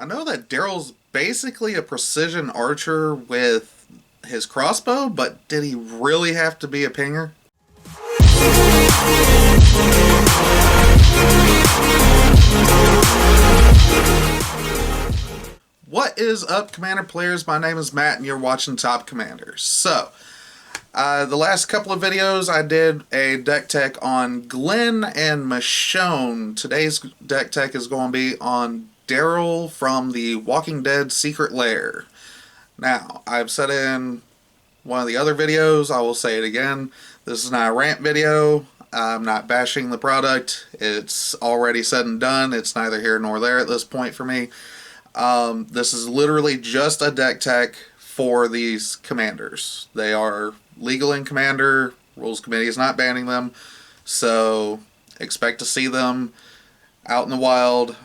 I know that Daryl's basically a precision archer with his crossbow, but did he really have to be a pinger? What is up, Commander players? My name is Matt, and you're watching Top Commanders. So, the last couple of videos, I did a deck tech on Glenn and Michonne. Today's deck tech is going to be on Daryl from the Walking Dead Secret Lair. Now, I've said in one of the other videos, I will say it again, this is not a rant video. I'm not bashing the product. It's already said and done. It's neither here nor there at this point for me. This is literally just a deck tech for these commanders. They are legal in Commander. Rules Committee is not banning them. So expect to see them out in the wild.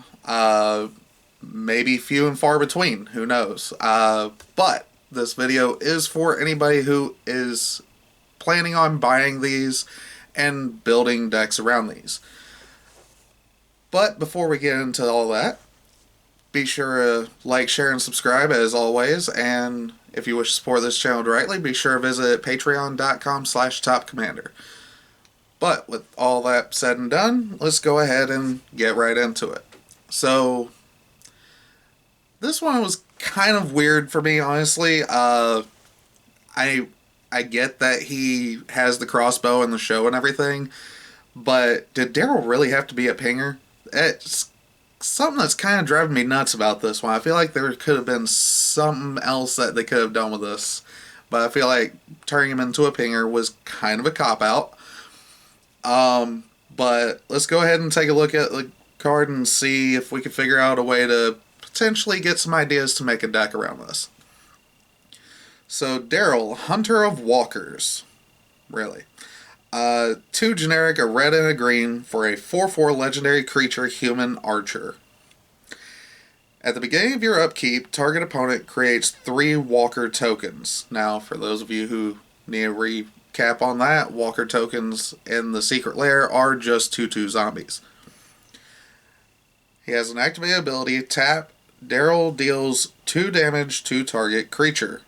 Maybe few and far between. Who knows? But this video is for anybody who is planning on buying these and building decks around these. But before we get into all that, be sure to like, share, and subscribe as always. And if you wish to support this channel directly, be sure to visit patreon.com/topcommander. But with all that said and done, let's go ahead and get right into it. So, this one was kind of weird for me, honestly. I get that he has the crossbow in the show and everything, but did Daryl really have to be a pinger? It's something that's kind of driving me nuts about this one. I feel like there could have been something else that they could have done with this, but I feel like turning him into a pinger was kind of a cop-out. But let's go ahead and take a look at the card and see if we can figure out a way to potentially get some ideas to make a deck around this. So, Daryl, Hunter of Walkers. Really. 2 generic, a red and a green, for a 4/4 legendary creature human archer. At the beginning of your upkeep, target opponent creates 3 Walker tokens. Now, for those of you who need a recap on that, Walker tokens in the Secret Lair are just 2/2 zombies. He has an activated ability, tap. Daryl deals 2 damage to target creature.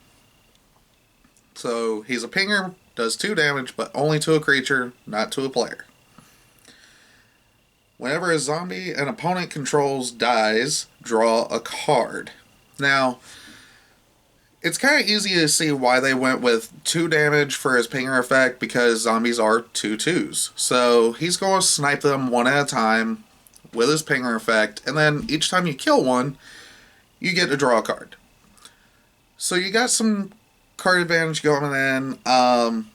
So, he's a pinger, does 2 damage, but only to a creature, not to a player. Whenever a zombie an opponent controls dies, draw a card. Now, it's kind of easy to see why they went with 2 damage for his pinger effect, because zombies are 2/2s. So, he's going to snipe them one at a time with his pinger effect, and then each time you kill one, you get to draw a card. So, you got some card advantage going in. I'm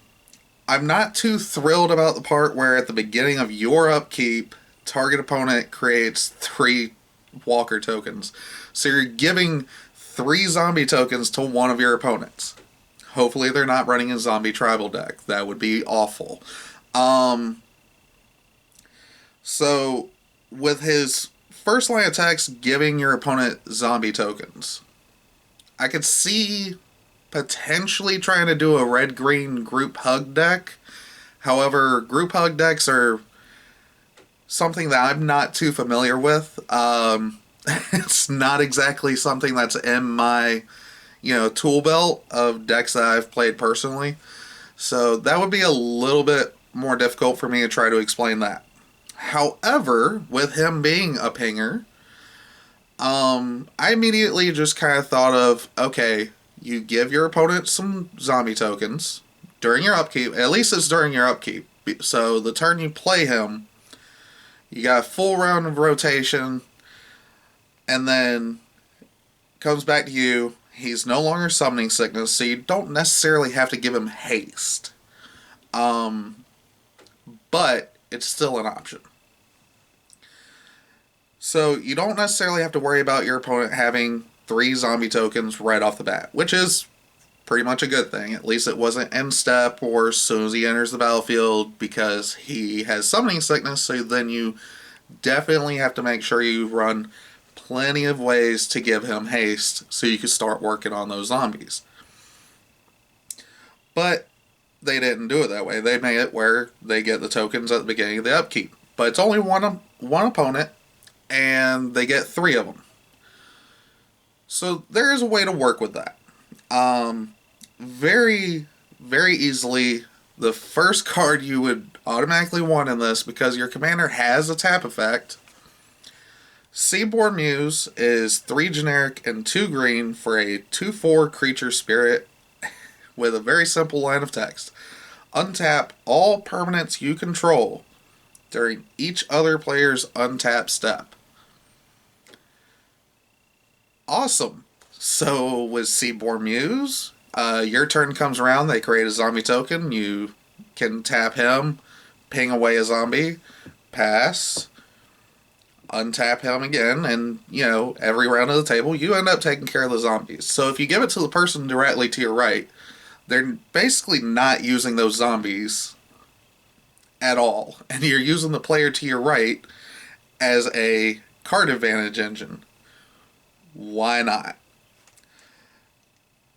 not too thrilled about the part where at the beginning of your upkeep, target opponent creates 3 Walker tokens. So you're giving 3 zombie tokens to one of your opponents. Hopefully they're not running a zombie tribal deck. That would be awful. So with his first line attacks giving your opponent zombie tokens, I could see potentially trying to do a red-green group hug deck. However, group hug decks are something that I'm not too familiar with. It's not exactly something that's in my, tool belt of decks that I've played personally. So that would be a little bit more difficult for me to try to explain that. However, with him being a pinger, I immediately just kind of thought of, okay, you give your opponent some zombie tokens during your upkeep. At least it's during your upkeep. So the turn you play him, you got a full round of rotation, and then comes back to you. He's no longer summoning sickness, so you don't necessarily have to give him haste. But it's still an option. So you don't necessarily have to worry about your opponent having 3 zombie tokens right off the bat, which is pretty much a good thing. At least it wasn't end step or as soon as he enters the battlefield, because he has summoning sickness, so then you definitely have to make sure you run plenty of ways to give him haste so you can start working on those zombies. But they didn't do it that way. They made it where they get the tokens at the beginning of the upkeep. But it's only one opponent, and they get 3 of them. So there is a way to work with that. Very, very easily, the first card you would automatically want in this, because your commander has a tap effect. Seaborn Muse is 3 generic and 2 green for a 2/4 creature spirit with a very simple line of text. Untap all permanents you control during each other player's untap step. Awesome. So with Seaborn Muse, your turn comes around, they create a zombie token, you can tap him, ping away a zombie, pass, untap him again, and, every round of the table, you end up taking care of the zombies. So if you give it to the person directly to your right, they're basically not using those zombies at all. And you're using the player to your right as a card advantage engine. Why not?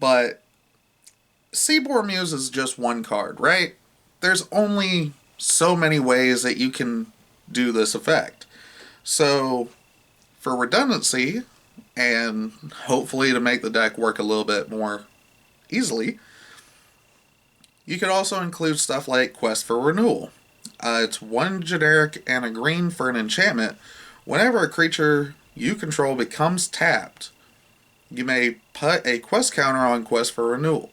But Seaborn Muse is just one card, right? There's only so many ways that you can do this effect. So, for redundancy, and hopefully to make the deck work a little bit more easily, you could also include stuff like Quest for Renewal. It's 1 generic and a green for an enchantment. Whenever a creature you control becomes tapped, you may put a quest counter on Quest for Renewal.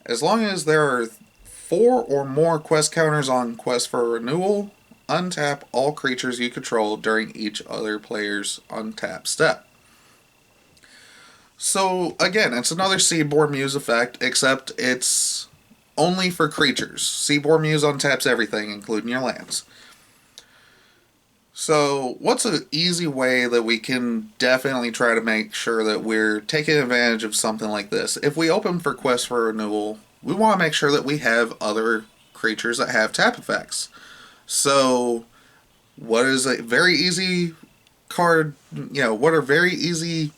As long as there are 4 or more quest counters on Quest for Renewal, untap all creatures you control during each other player's untap step. So, again, it's another Seaborn Muse effect, except it's only for creatures. Seaborn Muse untaps everything, including your lands. So, what's an easy way that we can definitely try to make sure that we're taking advantage of something like this? If we open for Quest for Renewal, we want to make sure that we have other creatures that have tap effects. So, what is a very easy card, what are very easy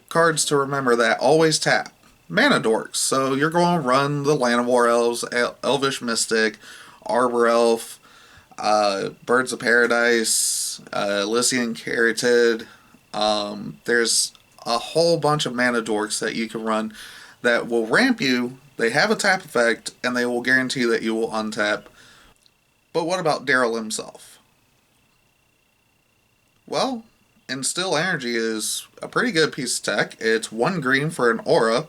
cards to remember that always tap? Mana Dorks. So, you're going to run the Llanowar Elves, Elvish Mystic, Arbor Elf, Birds of Paradise, Elysian Caryatid. There's a whole bunch of Mana Dorks that you can run that will ramp you. They have a tap effect, and they will guarantee that you will untap. But what about Daryl himself? Well, Instill Energy is a pretty good piece of tech. It's 1 green for an aura.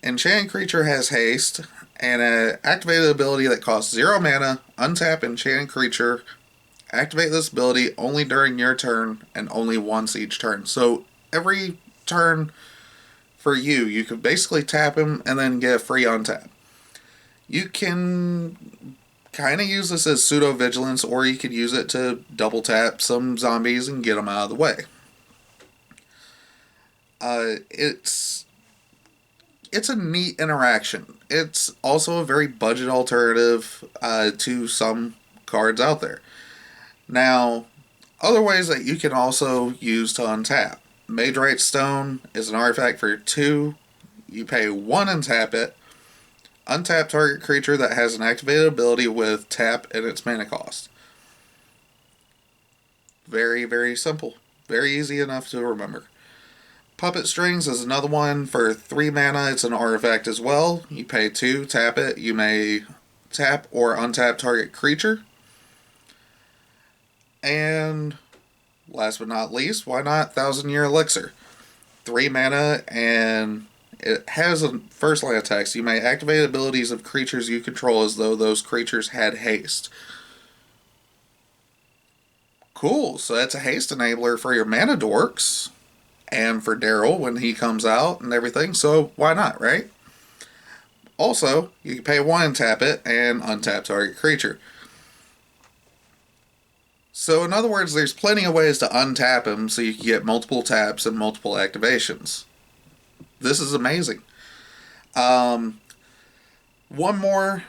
Enchanted creature has haste, and an activated ability that costs 0 mana. Untap enchanted creature. Activate this ability only during your turn, and only once each turn. So every turn for you can basically tap him and then get a free untap. You can kind of use this as pseudo vigilance, or you could use it to double tap some zombies and get them out of the way. It's a neat interaction. It's also a very budget alternative to some cards out there. Now, other ways that you can also use to untap. Magerite Stone is an artifact for 2. You pay 1 and tap it. Untap target creature that has an activated ability with tap and its mana cost. Very, very simple. Very easy enough to remember. Puppet Strings is another one for 3 mana. It's an artifact as well. You pay 2, tap it. You may tap or untap target creature. And last but not least, why not 1,000-Year Elixir? 3 mana, and it has a first line of text. You may activate abilities of creatures you control as though those creatures had haste. Cool, so that's a haste enabler for your Mana Dorks, and for Daryl when he comes out and everything, so why not, right? Also, you can pay 1 and tap it, and untap target creature. So in other words, there's plenty of ways to untap him so you can get multiple taps and multiple activations. This is amazing. One more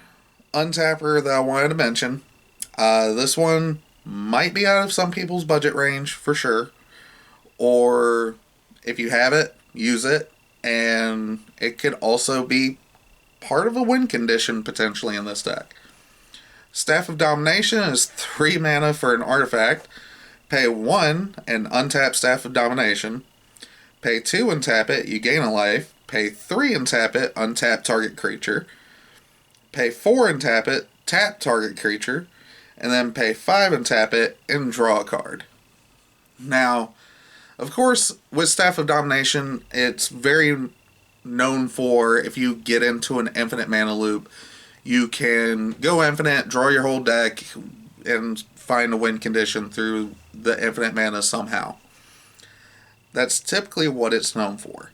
untapper that I wanted to mention. This one might be out of some people's budget range for sure. Or if you have it, use it. And it could also be part of a win condition potentially in this deck. Staff of Domination is 3 mana for an artifact. Pay 1 and untap Staff of Domination. Pay 2 and tap it, you gain a life. Pay 3 and tap it, untap target creature. Pay 4 and tap it, tap target creature. And then pay 5 and tap it, and draw a card. Now, of course, with Staff of Domination, it's very known for if you get into an infinite mana loop, you can go infinite, draw your whole deck, and find a win condition through the infinite mana somehow. That's typically what it's known for.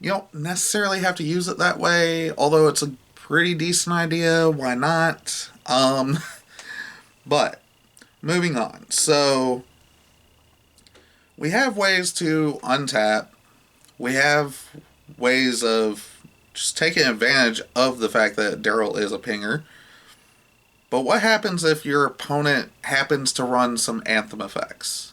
You don't necessarily have to use it that way, although it's a pretty decent idea. Why not? But, moving on. So, we have ways to untap. We have ways of just taking advantage of the fact that Daryl is a pinger. But what happens if your opponent happens to run some Anthem effects?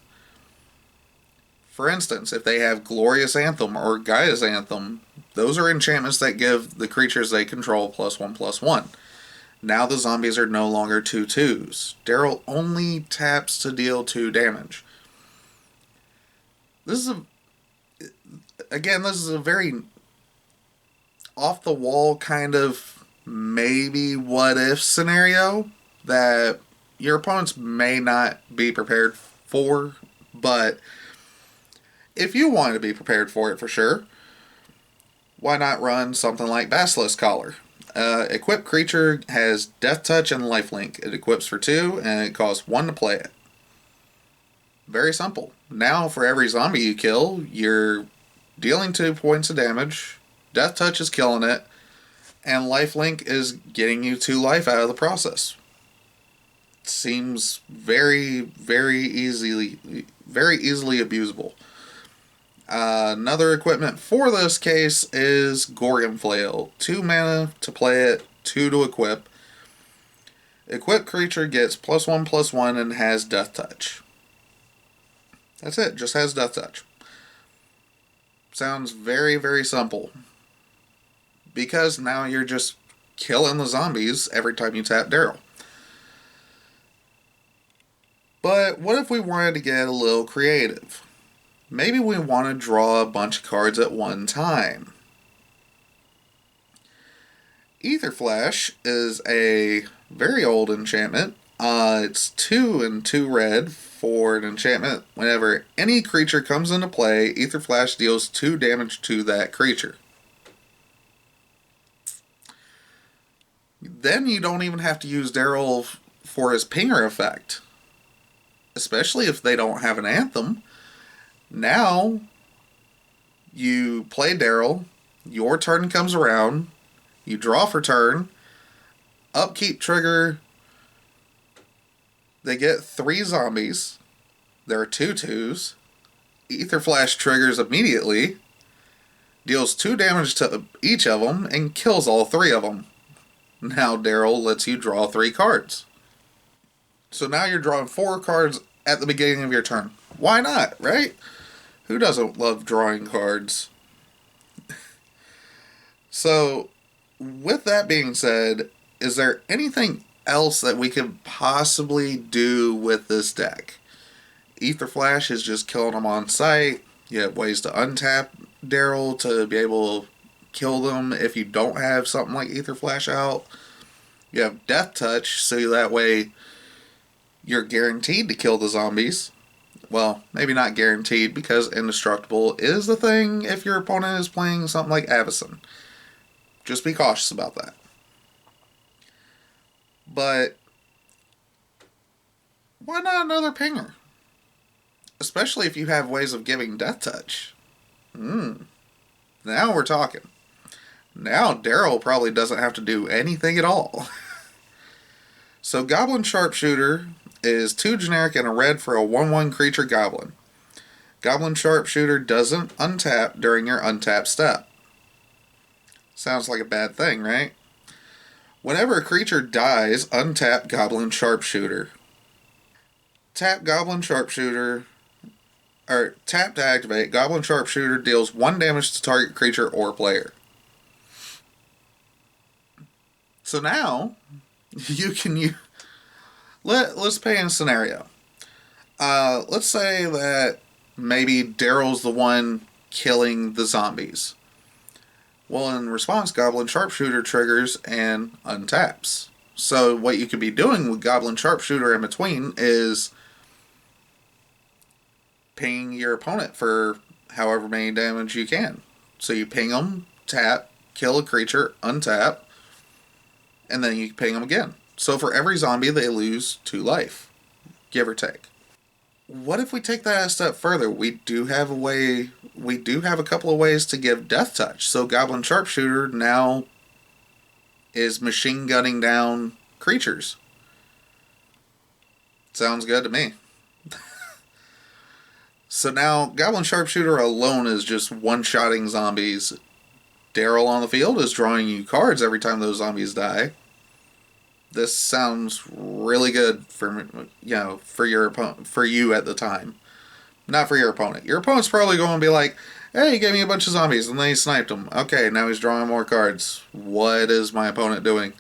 For instance, if they have Glorious Anthem or Gaia's Anthem, those are enchantments that give the creatures they control +1/+1. Now the zombies are no longer 2/2s. Daryl only taps to deal 2 damage. This is a very off-the-wall kind of maybe what-if scenario that your opponents may not be prepared for, but if you want to be prepared for it for sure, why not run something like Basilisk Collar? Equipped creature has Death Touch and Lifelink. It equips for 2 and it costs 1 to play it. Very simple. Now for every zombie you kill, you're dealing 2 points of damage, Death Touch is killing it, and Lifelink is getting you 2 life out of the process. Seems very easily abusable. Another equipment for this case is Gorgon Flail. 2 mana to play it, 2 to equip. Equipped creature gets +1/+1 and has Death Touch. That's it, just has Death Touch. Sounds very simple. Because now you're just killing the zombies every time you tap Daryl. But what if we wanted to get a little creative? Maybe we want to draw a bunch of cards at one time. Ether Flash is a very old enchantment. It's 2 and 2 red for an enchantment. Whenever any creature comes into play, Ether Flash deals 2 damage to that creature. Then you don't even have to use Daryl for his pinger effect. Especially if they don't have an Anthem. Now, you play Daryl, your turn comes around, you draw for turn, upkeep trigger, they get 3 zombies, there are 2/2s, Ether Flash triggers immediately, deals 2 damage to each of them, and kills all 3 of them. Now Daryl lets you draw 3 cards. So now you're drawing 4 cards at the beginning of your turn. Why not, right? Who doesn't love drawing cards? So, with that being said, is there anything else that we could possibly do with this deck? Ether Flash is just killing them on sight. You have ways to untap Daryl to be able to kill them if you don't have something like Ether Flash out. You have Death Touch, so that way you're guaranteed to kill the zombies. Well, maybe not guaranteed, because Indestructible is the thing if your opponent is playing something like Avacyn. Just be cautious about that. But why not another pinger? Especially if you have ways of giving Death Touch. Now we're talking. Now Daryl probably doesn't have to do anything at all. So Goblin Sharpshooter is 2 generic and a red for a 1/1 creature goblin. Goblin Sharpshooter doesn't untap during your untap step. Sounds like a bad thing, right? Whenever a creature dies, untap Goblin Sharpshooter. Tap Goblin Sharpshooter, or tap to activate. Goblin Sharpshooter deals 1 damage to target creature or player. So now, you can use... Let's paint a scenario. Let's say that maybe Daryl's the one killing the zombies. Well, in response, Goblin Sharpshooter triggers and untaps. So what you could be doing with Goblin Sharpshooter in between is ping your opponent for however many damage you can. So you ping them, tap, kill a creature, untap, and then you ping them again. So for every zombie, they lose 2 life, give or take. What if we take that a step further? We do have a couple of ways to give Death Touch. So Goblin Sharpshooter now is machine gunning down creatures. Sounds good to me. So now Goblin Sharpshooter alone is just one-shotting zombies. Daryl on the field is drawing you cards every time those zombies die. This sounds really good for your opponent, for you at the time, not for your opponent. Your opponent's probably going to be like, "Hey, he gave me a bunch of zombies and then he sniped them. Okay, now he's drawing more cards. What is my opponent doing?"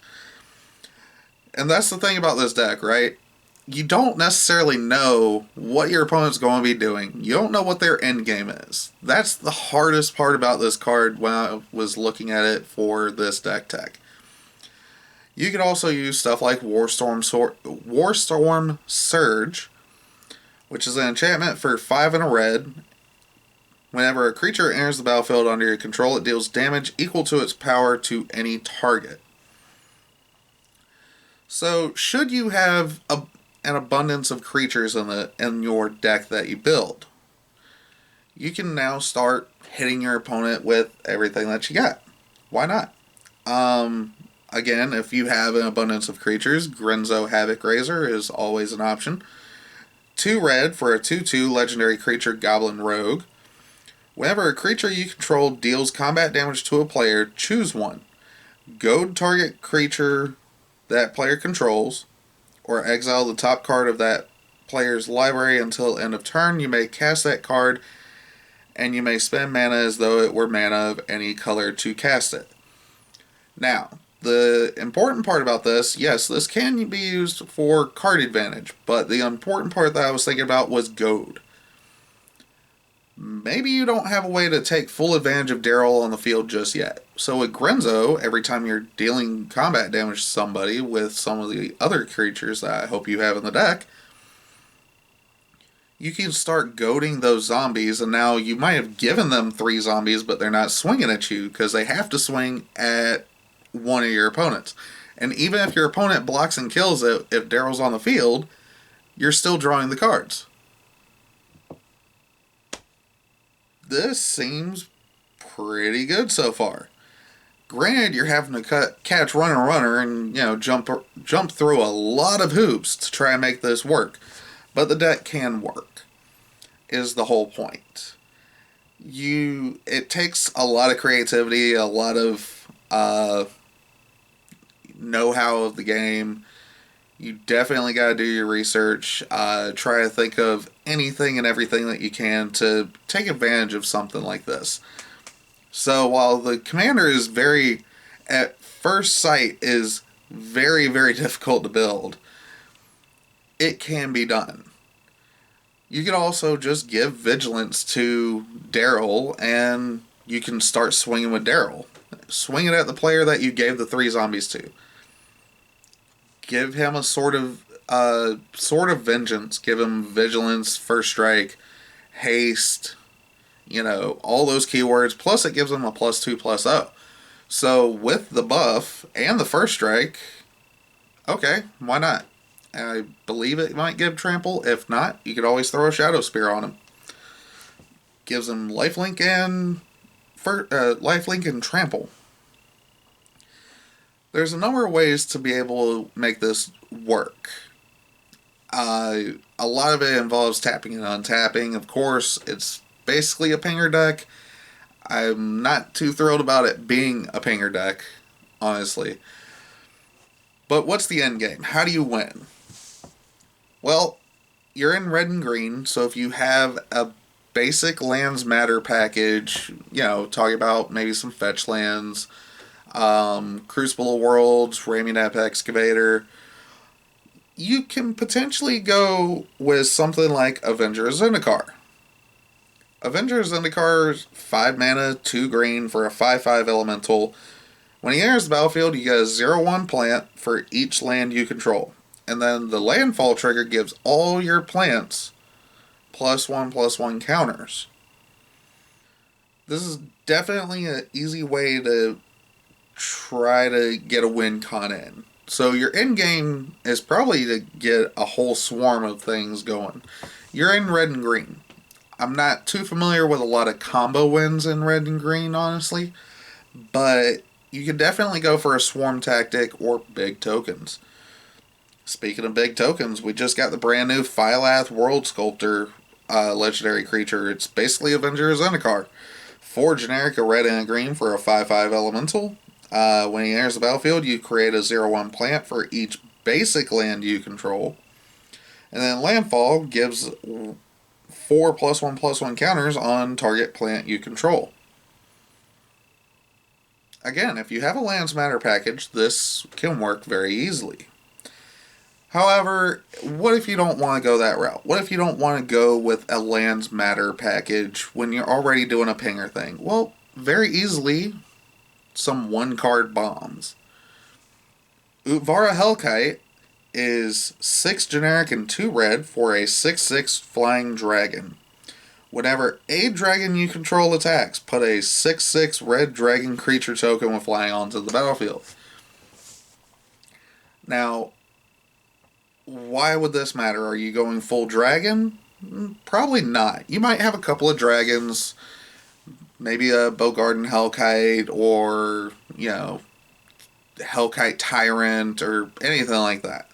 And that's the thing about this deck, right? You don't necessarily know what your opponent's going to be doing. You don't know what their end game is. That's the hardest part about this card when I was looking at it for this deck tech. You could also use stuff like Warstorm Surge, which is an enchantment for 5 and a red. Whenever a creature enters the battlefield under your control, it deals damage equal to its power to any target. So, should you have an abundance of creatures in your deck that you build, you can now start hitting your opponent with everything that you got. Why not? Again, if you have an abundance of creatures, Grenzo Havoc Razor is always an option. 2 red for a 2/2 legendary creature, Goblin Rogue. Whenever a creature you control deals combat damage to a player, choose one. Goad target creature that player controls, or exile the top card of that player's library until end of turn. You may cast that card, and you may spend mana as though it were mana of any color to cast it. Now, the important part about this, yes, this can be used for card advantage, but the important part that I was thinking about was goad. Maybe you don't have a way to take full advantage of Daryl on the field just yet. So with Grenzo, every time you're dealing combat damage to somebody with some of the other creatures that I hope you have in the deck, you can start goading those zombies, and now you might have given them 3 zombies, but they're not swinging at you because they have to swing at one of your opponents. And even if your opponent blocks and kills it, if Daryl's on the field, you're still drawing the cards. This seems pretty good so far. Granted, you're having to catch runner and jump through a lot of hoops to try and make this work, but the deck can work. Is the whole point. It takes a lot of creativity, a lot of know-how of the game. You definitely got to do your research. Try to think of anything and everything that you can to take advantage of something like this. So while the commander is at first sight is very, very difficult to build, it can be done. You can also just give Vigilance to Daryl, and you can start swinging with Daryl. Swing it at the player that you gave the 3 zombies to. Give him a sort of vengeance. Give him Vigilance, First Strike, Haste, all those keywords. Plus it gives him a +2/+0. So with the buff and the First Strike, okay, why not? I believe it might give Trample. If not, you could always throw a Shadow Spear on him. Gives him lifelink and Trample. There's a number of ways to be able to make this work. A lot of it involves tapping and untapping. Of course, it's basically a pinger deck. I'm not too thrilled about it being a pinger deck, honestly. But what's the end game? How do you win? Well, you're in red and green, so if you have a basic lands matter package, talking about maybe some fetch lands, Crucible of Worlds, Ramunap Excavator, you can potentially go with something like Avenger of Zendikar. Avenger Zendikar, 5 mana, 2 green for a 5/5 elemental. When he enters the battlefield, you get a 0/1 plant for each land you control. And then the landfall trigger gives all your plants +1/+1 counters. This is definitely an easy way to try to get a win con in. So your end game is probably to get a whole swarm of things going. You're in red and green. I'm not too familiar with a lot of combo wins in red and green, honestly, but you can definitely go for a swarm tactic or big tokens. Speaking of big tokens, we just got the brand new Phylath World Sculptor legendary creature. It's basically Avenger Zendikar. 4 generic, a red and a green for a 5/5 elemental. When he enters the battlefield, you create a 0/1 plant for each basic land you control. And then landfall gives 4 +1/+1 counters on target plant you control. Again, if you have a Lands Matter package, this can work very easily. However, what if you don't want to go that route? What if you don't want to go with a Lands Matter package when you're already doing a pinger thing? Well, very easily, some 1-card bombs. Uvara Hellkite is 6 generic and 2 red for a 6/6 flying dragon. Whenever a dragon you control attacks, put a 6/6 red dragon creature token with flying onto the battlefield. Now, why would this matter? Are you going full dragon? Probably not. You might have a couple of dragons, maybe a Bogarden Hellkite, or, Hellkite Tyrant, or anything like that.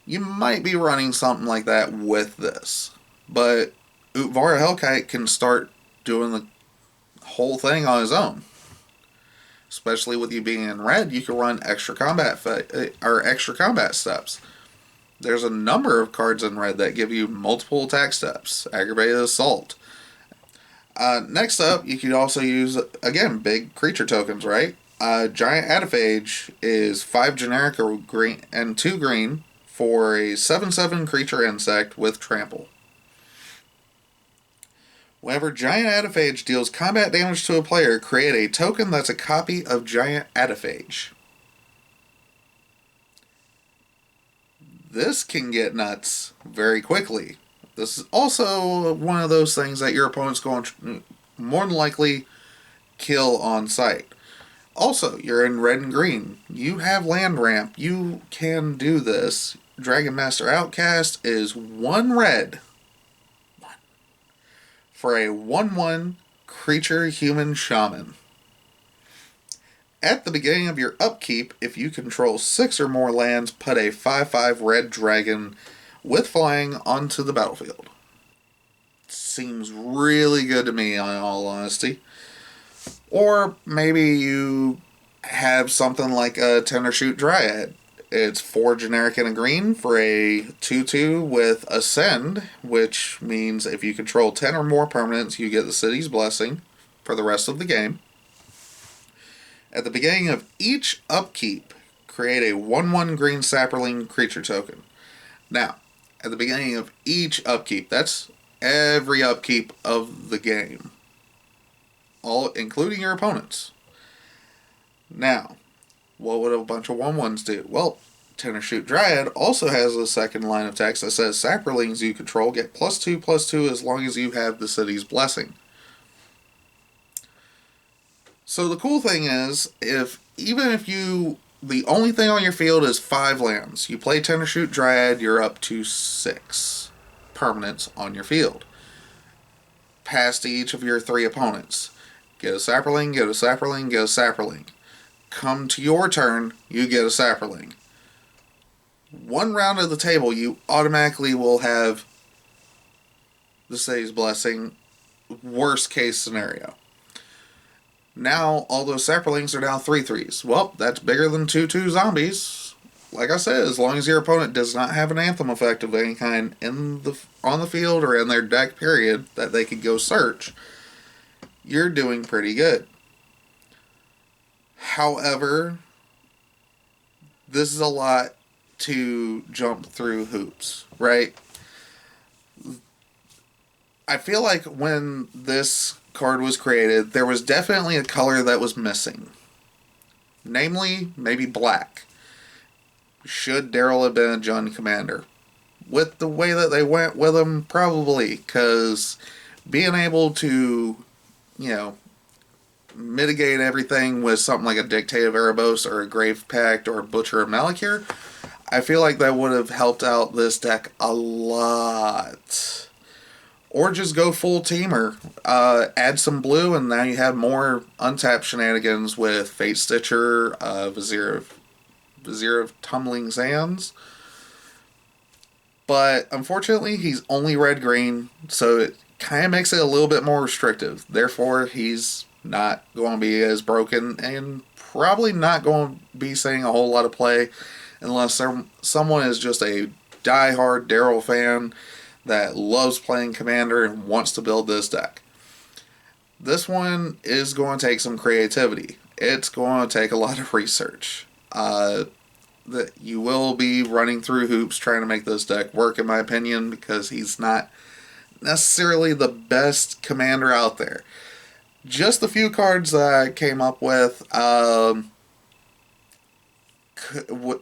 You might be running something like that with this. But Uvara Hellkite can start doing the whole thing on his own. Especially with you being in red, you can run extra combat steps. There's a number of cards in red that give you multiple attack steps. Aggravated Assault. Next up, you can also use, again, big creature tokens, right? Giant Adiphage is 5 generic green and 2 green for a 7/7 creature insect with trample. Whenever Giant Adiphage deals combat damage to a player, create a token that's a copy of Giant Adiphage. This can get nuts very quickly. This is also one of those things that your opponent's going to more than likely kill on sight. Also, you're in red and green. You have land ramp. You can do this. Dragon Master Outcast is 1 red for a 1/1 creature human shaman. At the beginning of your upkeep, if you control 6 or more lands, put a 5/5 red dragon with flying onto the battlefield. Seems really good to me, in all honesty. Or maybe you have something like a Tendershoot Dryad. It's 4 generic and a green for a 2/2 with Ascend, which means if you control 10 or more permanents, you get the City's Blessing for the rest of the game. At the beginning of each upkeep, create a 1/1 green sapperling creature token. Now, at the beginning of each upkeep, that's every upkeep of the game, all including your opponents. Now, what would a bunch of 1/1s do? Well, Tendershoot Dryad also has a second line of text that says sapperlings you control get +2/+2 as long as you have the City's Blessing. So the cool thing is, even if the only thing on your field is 5 lands, you play Tendershoot Dryad, you're up to 6 permanents on your field. Pass to each of your 3 opponents. Get a sapperling, get a sapperling, get a sapperling. Come to your turn, you get a sapperling. 1 round of the table, you automatically will have the City's Blessing, worst case scenario. Now, all those sapperlings are now 3/3s. Well, that's bigger than 2/2 zombies. Like I said, as long as your opponent does not have an Anthem effect of any kind on the field or in their deck, period, that they could go search, you're doing pretty good. However, this is a lot to jump through hoops, right? I feel like when this card was created, there was definitely a color that was missing. Namely, maybe black. Should Daryl have been a Jund commander? With the way that they went with him, probably, because being able to, you know, mitigate everything with something like a Dictate of Erebos or a Grave Pact or a Butcher of Malakir, I feel like that would have helped out this deck a lot. Or just go full teamer. Add some blue, and now you have more untapped shenanigans with Fate Stitcher, Vizier of Tumbling Sands. But unfortunately, he's only red green, so it kind of makes it a little bit more restrictive. Therefore, he's not going to be as broken and probably not going to be seeing a whole lot of play unless someone is just a die-hard Daryl fan that loves playing Commander and wants to build this deck. This one is going to take some creativity. It's going to take a lot of research. That you will be running through hoops trying to make this deck work, in my opinion, because he's not necessarily the best commander out there. Just the few cards that I came up with,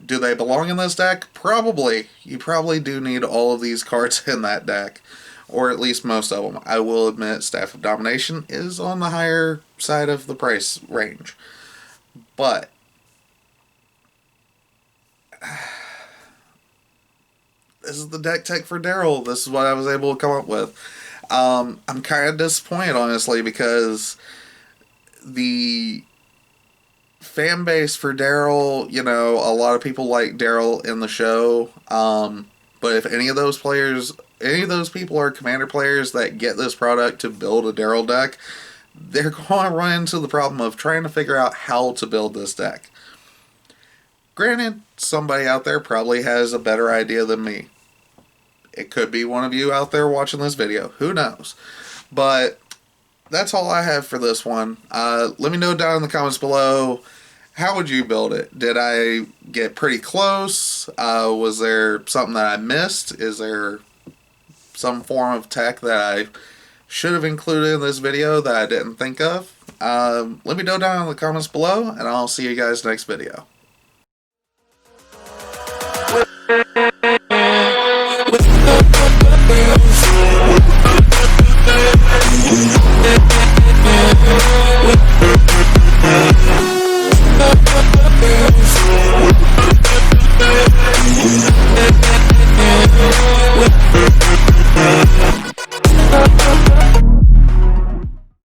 do they belong in this deck? Probably. You probably do need all of these cards in that deck, or at least most of them. I will admit Staff of Domination is on the higher side of the price range. But this is the deck tech for Daryl. This is what I was able to come up with. I'm kind of disappointed, honestly, because the fan base for Daryl, you know, a lot of people like Daryl in the show. But if any of those people are Commander players that get this product to build a Daryl deck, they're going to run into the problem of trying to figure out how to build this deck. Granted, somebody out there probably has a better idea than me. It could be one of you out there watching this video. Who knows? But that's all I have for this one. Let me know down in the comments below, how would you build it? Did I get pretty close? Was there something that I missed? Is there some form of tech that I should have included in this video that I didn't think of? Let me know down in the comments below, and I'll see you guys next video.